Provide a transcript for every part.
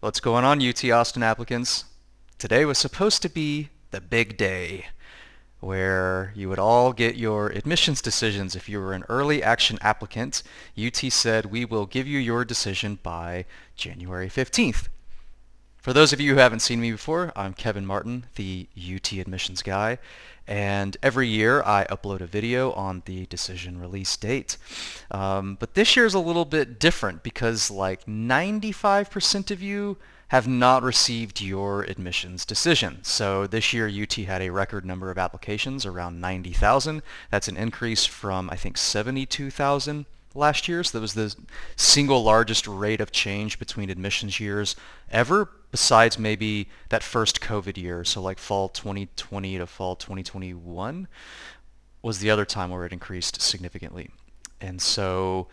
What's going on, UT Austin applicants? Today was supposed to be the big day where you would all get your admissions decisions. If you were an early action applicant, UT said we will give you your decision by January 15th. For those of you who haven't seen me before, I'm Kevin Martin, the UT admissions guy, and every year I upload a video on the decision release date. But this year is a little bit different because like 95% of you have not received your admissions decision. So this year UT had a record number of applications, around 90,000. That's an increase from I think 72,000 last year. So that was the single largest rate of change between admissions years ever, besides maybe that first COVID year. So like fall 2020 to fall 2021 was the other time where it increased significantly. And so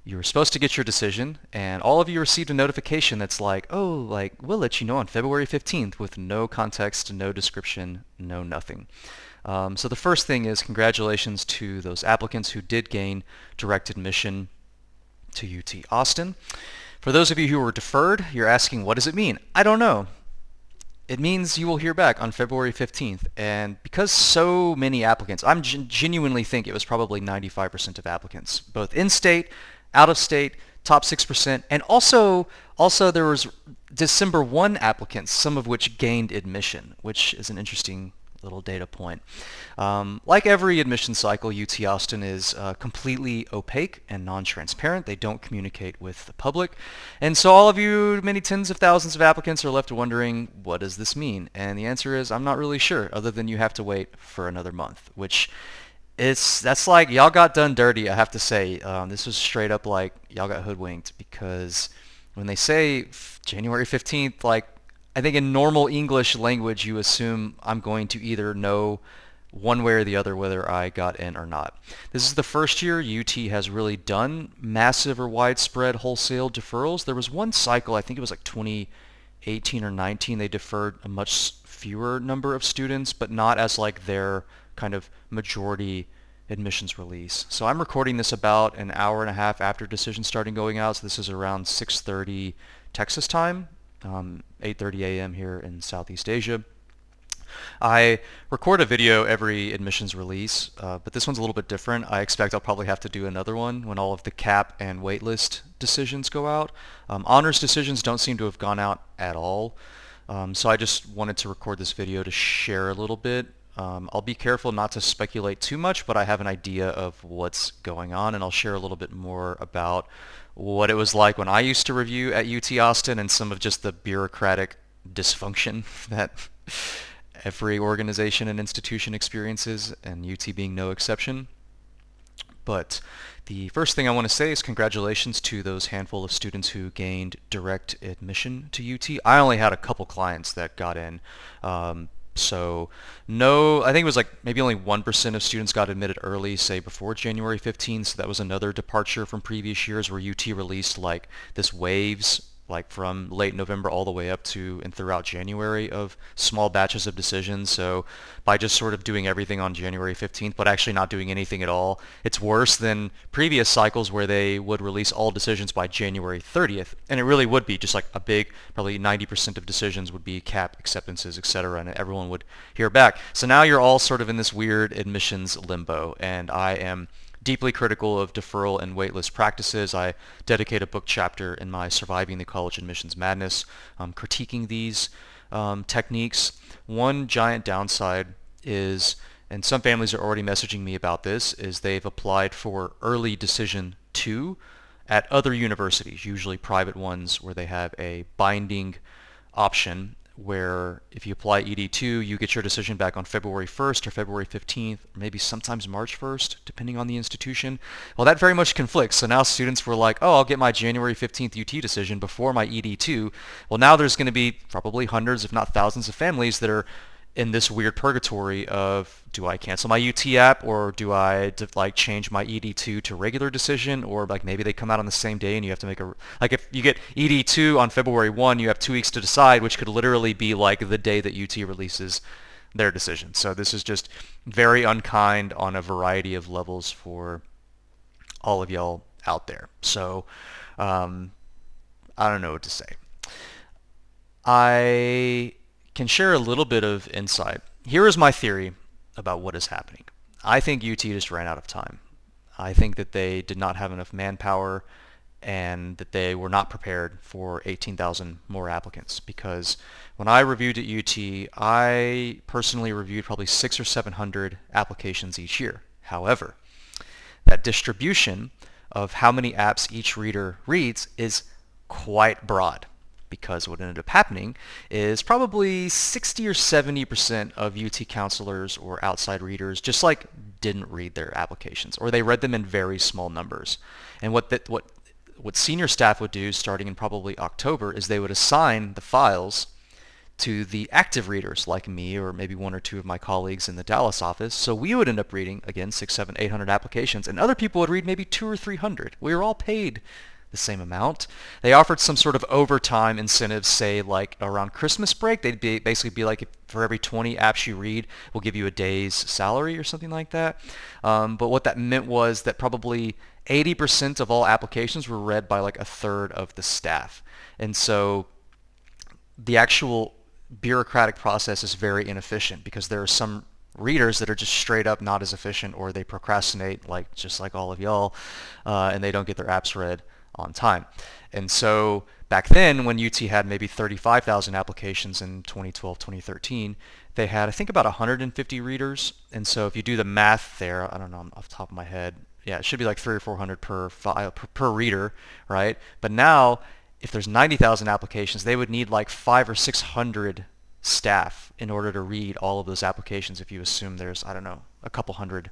you were supposed to get your decision, and all of you received a notification that's like, oh, like, we'll let you know on February 15th with no context, no description, no nothing. So the first thing is congratulations to those applicants who did gain direct admission to UT Austin. For those of you who were deferred, you're asking, what does it mean? I don't know. It means you will hear back on February 15th. And because so many applicants, I genuinely think it was probably 95% of applicants, both in-state, out-of-state, top 6%, and also there was December 1 applicants, some of which gained admission, which is an interesting little data point. Like every admission cycle, UT Austin is completely opaque and non-transparent. They don't communicate with the public. And so all of you, many tens of thousands of applicants, are left wondering, what does this mean? And the answer is, I'm not really sure, other than you have to wait for another month, which that's like y'all got done dirty, I have to say. This was straight up like y'all got hoodwinked, because when they say January 15th, like, I think in normal English language, you assume I'm going to either know one way or the other whether I got in or not. This is the first year UT has really done massive or widespread wholesale deferrals. There was one cycle, I think it was like 2018 or 19, they deferred a much fewer number of students, but not as like their kind of majority admissions release. So I'm recording this about an hour and a half after decisions starting going out, so this is around 6:30 Texas time. 8:30 a.m. here in Southeast Asia. I record a video every admissions release, but this one's a little bit different. I expect I'll probably have to do another one when all of the cap and waitlist decisions go out. Honors decisions don't seem to have gone out at all, so I just wanted to record this video to share a little bit. I'll be careful not to speculate too much, but I have an idea of what's going on, and I'll share a little bit more about what it was like when I used to review at UT Austin and some of just the bureaucratic dysfunction that every organization and institution experiences, and UT being no exception. But the first thing I want to say is congratulations to those handful of students who gained direct admission to UT. I only had a couple clients that got in. So no, I think it was like maybe only 1% of students got admitted early, say before January 15th. So that was another departure from previous years where UT released like this waves, like from late November all the way up to and throughout January, of small batches of decisions. So by just sort of doing everything on January 15th but actually not doing anything at all, it's worse than previous cycles where they would release all decisions by January 30th. And it really would be just like a big, probably 90% of decisions would be cap acceptances, etc., and everyone would hear back. So now you're all sort of in this weird admissions limbo, and I am deeply critical of deferral and waitlist practices. I dedicate a book chapter in my Surviving the College Admissions Madness, critiquing these techniques. One giant downside is, and some families are already messaging me about this, is they've applied for early decision 2 at other universities, usually private ones where they have a binding option where if you apply ED2, you get your decision back on February 1st or February 15th, or maybe sometimes March 1st, depending on the institution. Well, that very much conflicts. So now students were like, oh, I'll get my January 15th UT decision before my ED2. Well, now there's going to be probably hundreds, if not thousands of families that are in this weird purgatory of, do I cancel my UT app, or do I like change my ED2 to regular decision, or like maybe they come out on the same day and you have to make a, like if you get ED2 on February 1, you have 2 weeks to decide, which could literally be like the day that UT releases their decision. So this is just very unkind on a variety of levels for all of y'all out there. So I don't know what to say. I can share a little bit of insight. Here is my theory about what is happening. I think UT just ran out of time. I think that they did not have enough manpower and that they were not prepared for 18,000 more applicants, because when I reviewed at UT, I personally reviewed probably 600 or 700 applications each year. However, that distribution of how many apps each reader reads is quite broad, because what ended up happening is probably 60 or 70% of UT counselors or outside readers just like didn't read their applications, or they read them in very small numbers. And what senior staff would do starting in probably October is they would assign the files to the active readers like me or maybe one or two of my colleagues in the Dallas office. So we would end up reading, again, 600, 700, 800 applications, and other people would read maybe 200 or 300. We were all paid the same amount. They offered some sort of overtime incentives, say like around Christmas break. They'd basically be like, if for every 20 apps you read, we'll give you a day's salary or something like that. But what that meant was that probably 80% of all applications were read by like a third of the staff. And so the actual bureaucratic process is very inefficient, because there are some readers that are just straight up not as efficient, or they procrastinate like just like all of y'all, and they don't get their apps read on time. And so back then, when UT had maybe 35,000 applications in 2012, 2013, they had I think about 150 readers. And so if you do the math there, I don't know off the top of my head, yeah, it should be like 300 or 400 per file per reader, right? But now, if there's 90,000 applications, they would need like 500 or 600 staff in order to read all of those applications, if you assume there's, I don't know, a couple hundred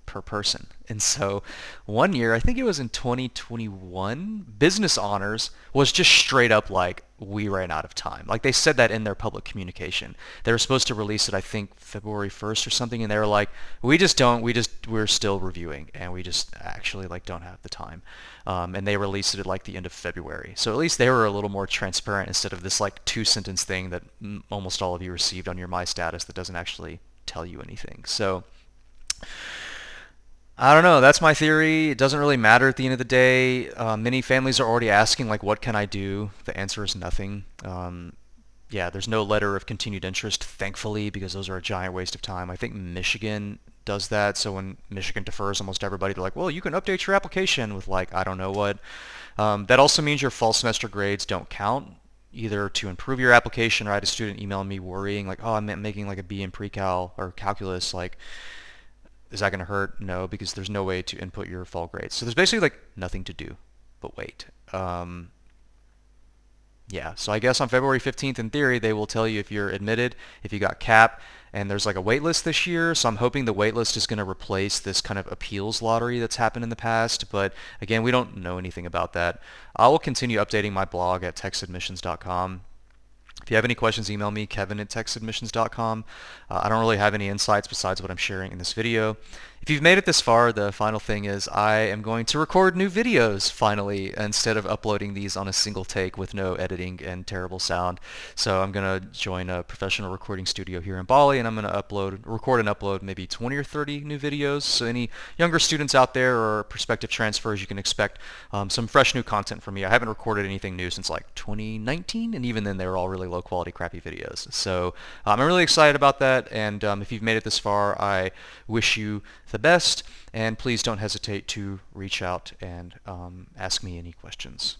per person. And so one year, I think it was in 2021, business honors was just straight up like, we ran out of time. Like they said that in their public communication. They were supposed to release it, I think, February 1st or something, and they were like, we're still reviewing, and we just actually like don't have the time. And they released it at like the end of February. So at least they were a little more transparent instead of this like 2-sentence thing that almost all of you received on your My Status that doesn't actually tell you anything. So I don't know. That's my theory. It doesn't really matter at the end of the day. Many families are already asking, like, what can I do? The answer is nothing. Yeah, there's no letter of continued interest, thankfully, because those are a giant waste of time. I think Michigan does that. So when Michigan defers almost everybody, they're like, well, you can update your application with, like, I don't know what. That also means your fall semester grades don't count, either to improve your application, or I had a student email me worrying, like, oh, I'm making like a B in pre-cal or calculus, like, is that going to hurt? No, because there's no way to input your fall grades. So there's basically like nothing to do but wait. Yeah, so I guess on February 15th, in theory, they will tell you if you're admitted, if you got CAP, and there's like a wait list this year. So I'm hoping the wait list is going to replace this kind of appeals lottery that's happened in the past. But again, we don't know anything about that. I will continue updating my blog at texadmissions.com. If you have any questions, email me, kevin@texadmissions.com. I don't really have any insights besides what I'm sharing in this video. If you've made it this far, the final thing is I am going to record new videos finally, instead of uploading these on a single take with no editing and terrible sound. So I'm going to join a professional recording studio here in Bali, and I'm going to record and upload maybe 20 or 30 new videos. So any younger students out there or prospective transfers, you can expect some fresh new content from me. I haven't recorded anything new since like 2019, and even then they were all really low quality, crappy videos. So I'm really excited about that, and if you've made it this far, I wish you the best, and please don't hesitate to reach out and ask me any questions.